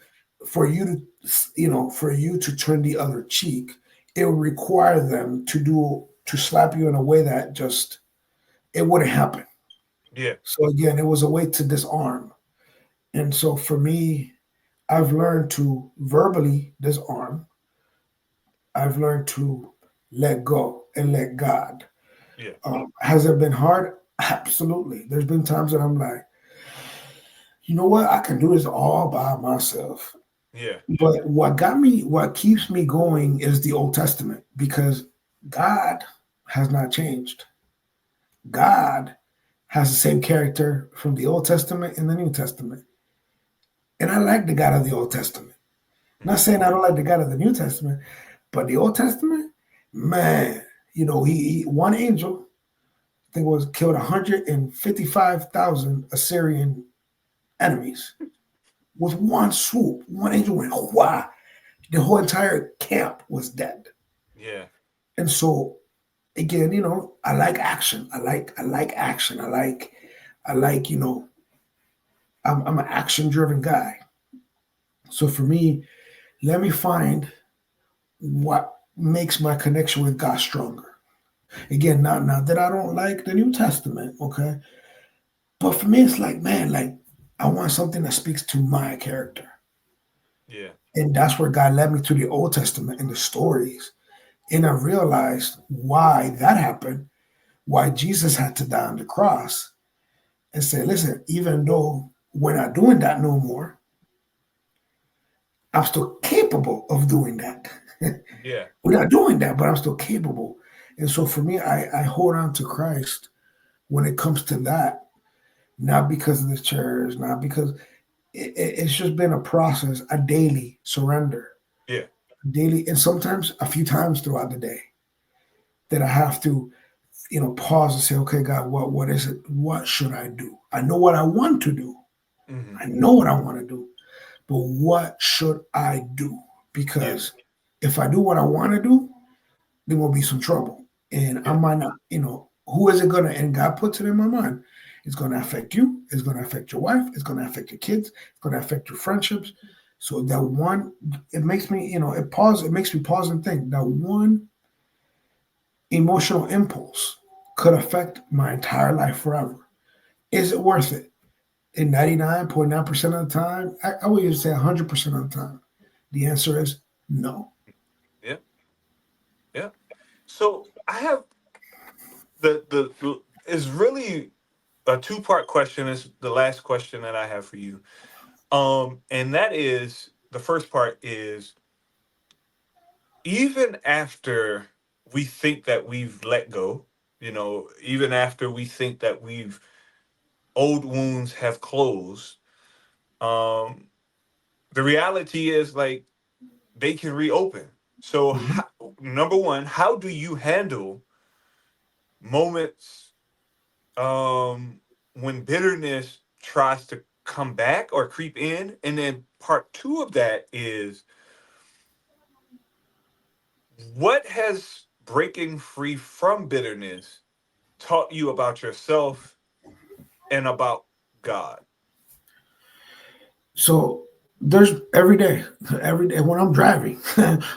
for you to turn the other cheek, it would require them to slap you in a way that just it wouldn't happen. Yeah. So again, it was a way to disarm. And so for me, I've learned to verbally disarm. I've learned to let go and let God. Yeah. Has it been hard? Absolutely. There's been times that I'm like, you know what? I can do this all by myself. Yeah. But what keeps me going is the Old Testament because God has not changed. God has the same character from the Old Testament and the New Testament. And I like the God of the Old Testament. Not Mm. saying I don't like the God of the New Testament, but the Old Testament, man, he one angel, I think was killed 155,000 Assyrian enemies with one swoop. One angel went, wah, the whole entire camp was dead. Yeah. And so again, I like action. I like action. I like I'm an action driven guy. So for me, let me find what makes my connection with God stronger. Again, not that I don't like the New Testament, okay? But for me, it's like, man, like I want something that speaks to my character. Yeah. And that's where God led me to the Old Testament and the stories. And I realized why that happened, why Jesus had to die on the cross, and say, listen, even though we're not doing that no more, I'm still capable of doing that. Yeah. We're not doing that, but I'm still capable. And so for me, I hold on to Christ when it comes to that, not because of the chairs, not because it's just been a process, a daily surrender, Yeah. daily, and sometimes a few times throughout the day that I have to, pause and say, okay, God, what is it? What should I do? I know what I want to do. Hmm. I know what I want to do, but what should I do? Yeah. Because if I do what I want to do, there will be some trouble. And I Yeah. might not, who is it going to, and God puts it in my mind. It's going to affect you. It's going to affect your wife. It's going to affect your kids. It's going to affect your friendships. So that one, it makes me, it makes me pause and think that one emotional impulse could affect my entire life forever. Is it worth it? In 99.9% of the time, I would even say 100% of the time, the answer is no. Yeah. Yeah. So I have the is really a two-part question. Is the last question that I have for you. And that is, the first part is, even after we think that we've let go, even after we think that we've old wounds have closed, um, the reality is, like, they can reopen. So, Mhm. number one, how do you handle moments when bitterness tries to come back or creep in? And then part two of that is, what has breaking free from bitterness taught you about yourself and about God? So there's every day when I'm driving,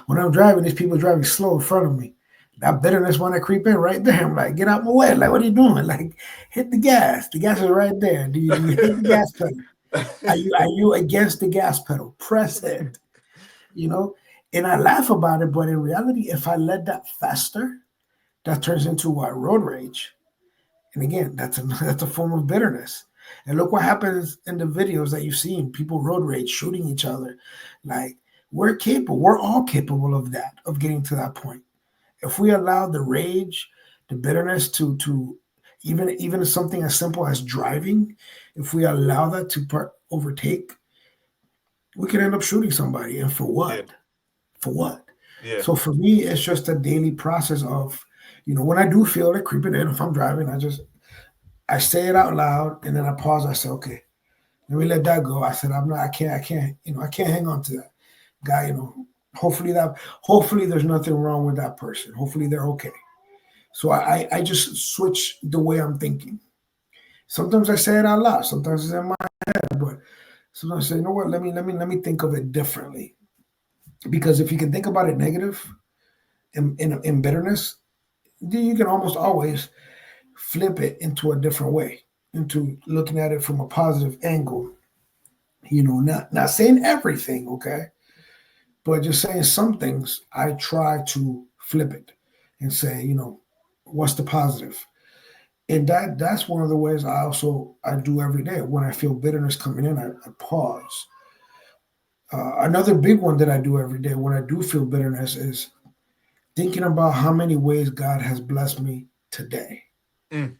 when I'm driving, these people driving slow in front of me. That bitterness want to creep in right there. I'm like, get out my way. Like, what are you doing? Like, hit the gas. The gas is right there. Do you hit the gas pedal? Are you against the gas pedal? Press it. You know. And I laugh about it, but in reality, if I let that fester, that turns into what, road rage. And again, that's a form of bitterness. And look what happens in the videos that you've seen: people road rage, shooting each other. Like, we're capable. We're all capable of that, of getting to that point. If we allow the rage, the bitterness to even something as simple as driving, if we allow that to overtake, we can end up shooting somebody. And for Yeah, what? For what? yeah, So for me, it's just a daily process of, when I do feel it creeping in, if I'm driving, I say it out loud and then I pause. I say, okay, let me let that go. I said, I can't hang on to that guy. Hopefully hopefully there's nothing wrong with that person. Hopefully they're okay. So I just switch the way I'm thinking. Sometimes I say it out loud. Sometimes it's in my head, but sometimes I say, you know what? Let me think of it differently. Because if you can think about it negative in bitterness, then you can almost always flip it into a different way, into looking at it from a positive angle. Not saying everything, okay, but just saying some things. I try to flip it and say, what's the positive? And that's one of the ways I do every day. When I feel bitterness coming in, I pause. Another big one that I do every day when I do feel bitterness is thinking about how many ways God has blessed me today. mm,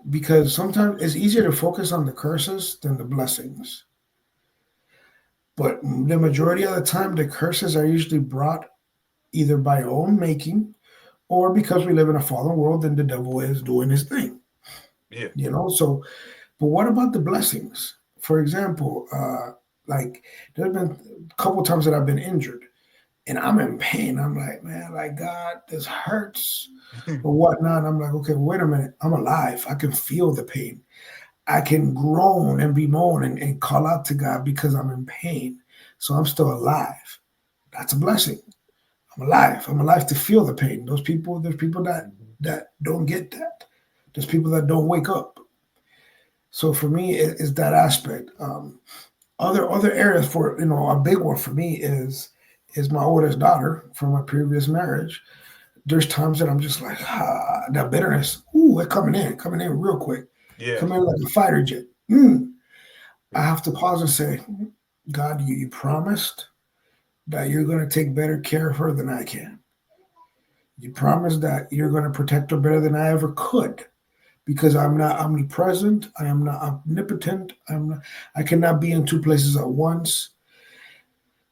Because sometimes it's easier to focus on the curses than the blessings. But the majority of the time, the curses are usually brought either by our own making or because we live in a fallen world and the devil is doing his thing. yeah, So, but what about the blessings? For example, like there's been a couple times that I've been injured and I'm in pain. I'm like, man, like, God, this hurts or whatnot. And I'm like, okay, wait a minute. I'm alive. I can feel the pain. I can groan and bemoan and call out to God because I'm in pain. So I'm still alive. That's a blessing. I'm alive. I'm alive to feel the pain. There's people Mhm. that don't get that. There's people that don't wake up. So for me, it's that aspect. Other areas for a big one for me is my oldest daughter from my previous marriage. There's times that I'm just like, that bitterness. Ooh, it coming in real quick, Yeah. coming in like a fighter jet. Mm. I Yeah. have to pause and say, God, you promised that you're going to take better care of her than I can. You promised that you're going to protect her better than I ever could because I'm not omnipresent. I am not omnipotent. I cannot be in two places at once.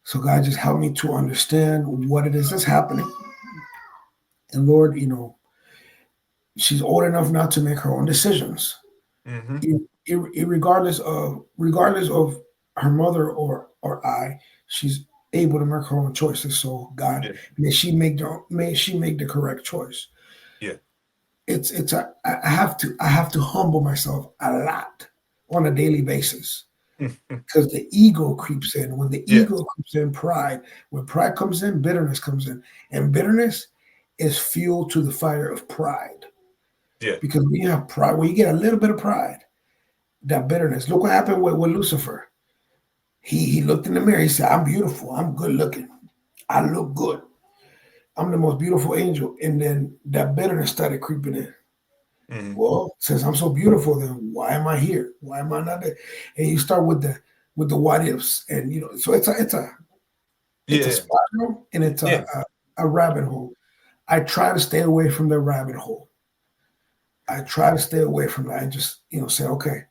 So God, just help me to understand what it is that's happening. And Lord, she's old enough now to make her own decisions, Hmm. regardless of her mother or I. She's able to make her own choices. So God, Yeah. may she make the correct choice. Yeah. I have to humble myself a lot on a daily basis Mhm. because the ego creeps in. When the Yeah. ego creeps in, when pride comes in, bitterness comes in, and bitterness is fuel to the fire of pride. Yeah. Because when you have pride, when you get a little bit of pride, that bitterness. Look what happened with Lucifer. He looked in the mirror. He said, "I'm beautiful. I'm good looking. I look good. I'm the most beautiful angel." And then that bitterness started creeping in. Hmm. Well, since I'm so beautiful, then why am I here? Why am I not there? And you start with the what ifs, and so it's a Yeah. spiral and it's Yeah. a rabbit hole. I try to stay away from the rabbit hole. I try to stay away from that. I just say, okay,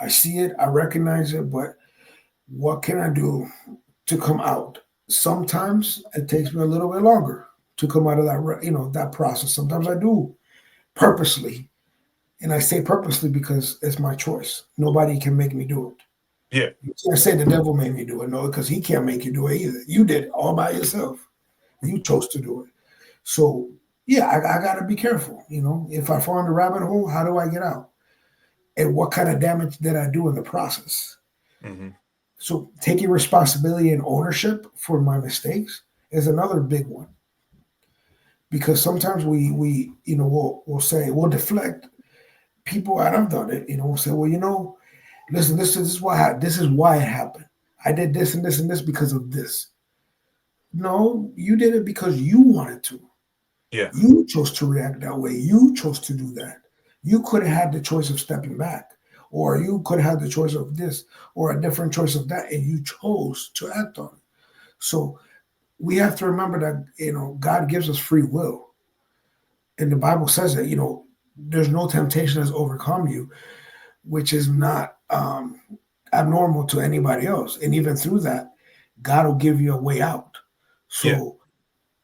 I see it, I recognize it, but what can I do to come out? Sometimes it takes me a little bit longer to come out of that process. Sometimes I do purposely. And I say purposely because it's my choice. Nobody can make me do it. Yeah. You can't say the devil made me do it. No, because he can't make you do it either. You did it all by yourself. You chose to do it. So, yeah, I got to be careful. If I fall in the rabbit hole, how do I get out? And what kind of damage did I do in the process? Hmm. So, taking responsibility and ownership for my mistakes is another big one because sometimes we'll say, we'll deflect people, and I've done it, we'll say, well, listen, this is why it happened. I did this and this and this because of this. No, you did it because you wanted to. Yeah. You chose to react that way. You chose to do that. You could have had the choice of stepping back, or you could have had the choice of this, or a different choice of that, and you chose to act on it. So we have to remember that God gives us free will, and the Bible says that there's no temptation that's overcome you, which is not abnormal to anybody else. And even through that, God will give you a way out. Yeah. So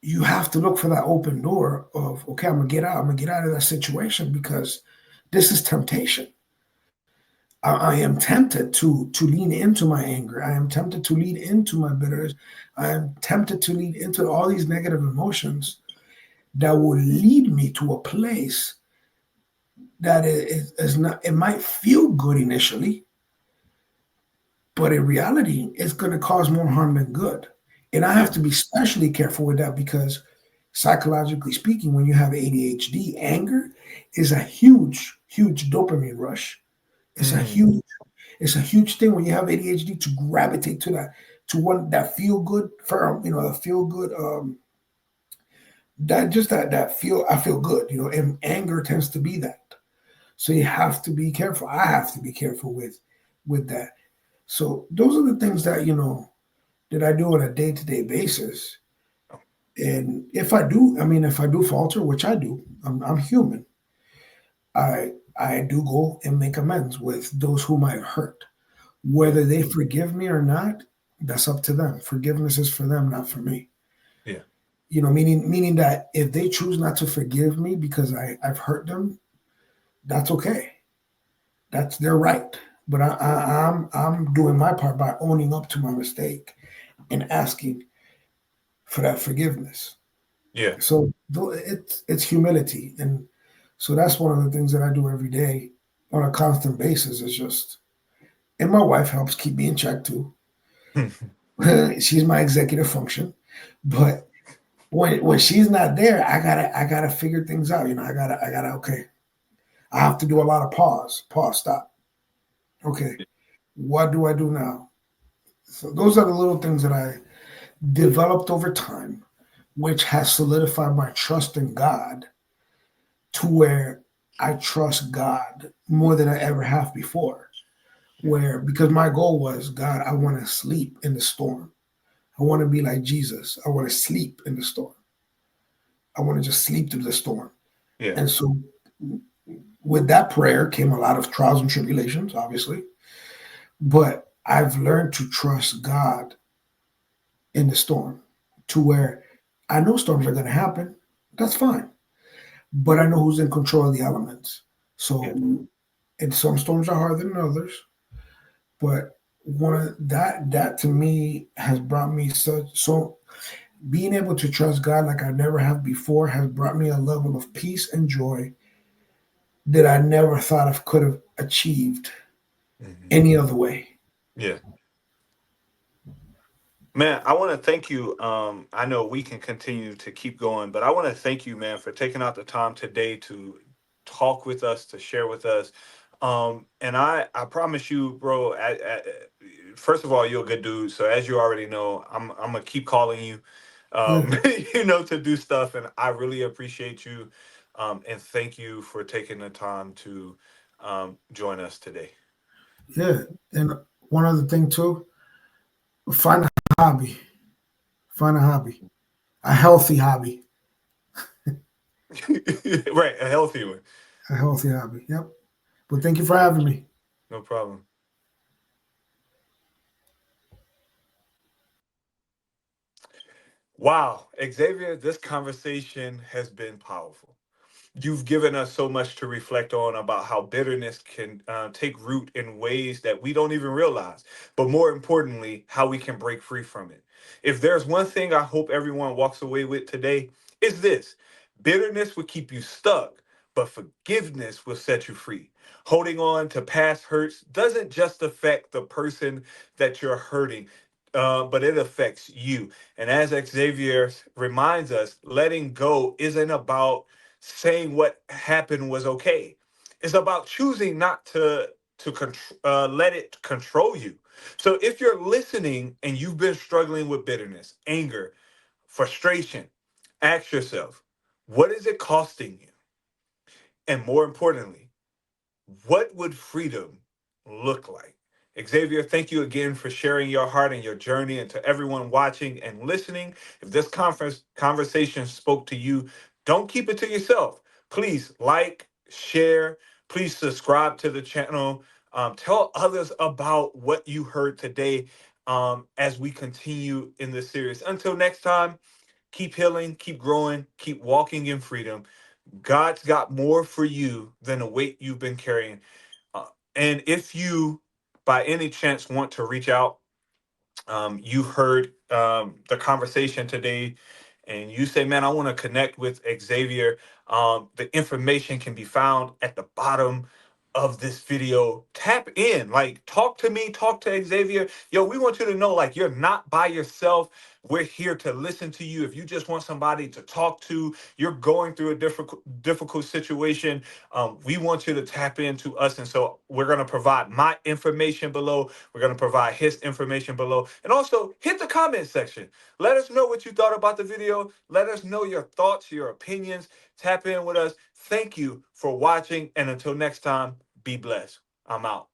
you have to look for that open door of, okay, I'm gonna get out. I'm gonna get out of that situation because this is temptation. I am tempted to lean into my anger. I am tempted to lean into my bitterness. I am tempted to lean into all these negative emotions that will lead me to a place that is not. It might feel good initially, but in reality, it's going to cause more harm than good. And I Yeah. have to be especially careful with that because psychologically speaking, when you have ADHD, anger is a huge, huge dopamine rush. It's a Mm. huge, it's a huge thing when you have ADHD to gravitate to one that feel good for the feel good that feel I feel good, and anger tends to be that. So you have to be careful. I have to be careful with that. So those are the things that I do on a day to day basis. And if I do falter, which I do, I'm human. I do go and make amends with those whom I've hurt. Yeah. Whether they forgive me or not, that's up to them. Forgiveness is for them, not for me. Yeah. Meaning that if they choose not to forgive me because I've hurt them, that's okay. That's their right. But I'm doing my part by owning up to my mistake and asking for that forgiveness. Yeah. So it's humility, and so that's one of the things that I do every day. on a constant basis. It's just, and my wife helps keep me in check too. She's my executive function, but when she's not there, I gotta figure things out. I gotta okay. I have to do a lot of pause, stop. Okay, what do I do now? So those are the little things that I developed over time, which has solidified my trust in God to where I trust God more than I ever have before. Where because my goal was God, I want to sleep in the storm. I want to be like Jesus. I want to sleep in the storm. I want to just sleep through the storm. Yeah. And so with that prayer came a lot of trials and tribulations, obviously. But I've learned to trust God in the storm to where I know storms are going to happen. That's fine. But I know who's in control of the elements. Yeah. So, and some storms are harder than others. But one of that to me has brought me so being able to trust God like I never have before has brought me a level of peace and joy that I never thought I could have achieved Mhm. any other way. Yeah. Man, I want to thank you. I know we can continue to keep going, but I want to thank you, man, for taking out the time today to talk with us, to share with us. And I promise you, bro. First of all, you're a good dude. So as you already know, I'm gonna keep calling you, Yeah, to do stuff, and I really appreciate you. And thank you for taking the time to join us today. yeah. And one other thing too, find a hobby. Find a hobby. A healthy hobby. Right, a healthy one. A healthy hobby. Yep. But thank you for having me. No problem. Wow, Xavier, this conversation has been powerful. You've given us so much to reflect on about how bitterness can take root in ways that we don't even realize, but more importantly, how we can break free from it. If there's one thing I hope everyone walks away with today, it's this: bitterness will keep you stuck, but forgiveness will set you free. Holding on to past hurts doesn't just affect the person that you're hurting. But it affects you. And as Xavier reminds us, letting go isn't about saying what happened was okay. It's about choosing not to let it control you. So if you're listening and you've been struggling with bitterness, anger, frustration, ask yourself, what is it costing you? And more importantly, what would freedom look like? Xavier, thank you again for sharing your heart and your journey. And to everyone watching and listening, if this conversation spoke to you, don't keep it to yourself. Please like, share, please subscribe to the channel. Tell others about what you heard today as we continue in this series. Until next time, keep healing, keep growing, keep walking in freedom. God's got more for you than the weight you've been carrying. Uh, and if you, by any chance, want to reach out, you heard the conversation today, and you say, "Man, I want to connect with Xzavier." The information can be found at the bottom of this video. Tap in, like, talk to me, talk to Xzavier. Yo, we want you to know, like, you're not by yourself. We're here to listen to you. If you just want somebody to talk to, you're going through a difficult situation. We want you to tap into us, and so we're going to provide my information below. We're going to provide his information below. And also hit the comment section. Let us know what you thought about the video. Let us know your thoughts, your opinions. Tap in with us. Thank you for watching. And until next time, be blessed. I'm out.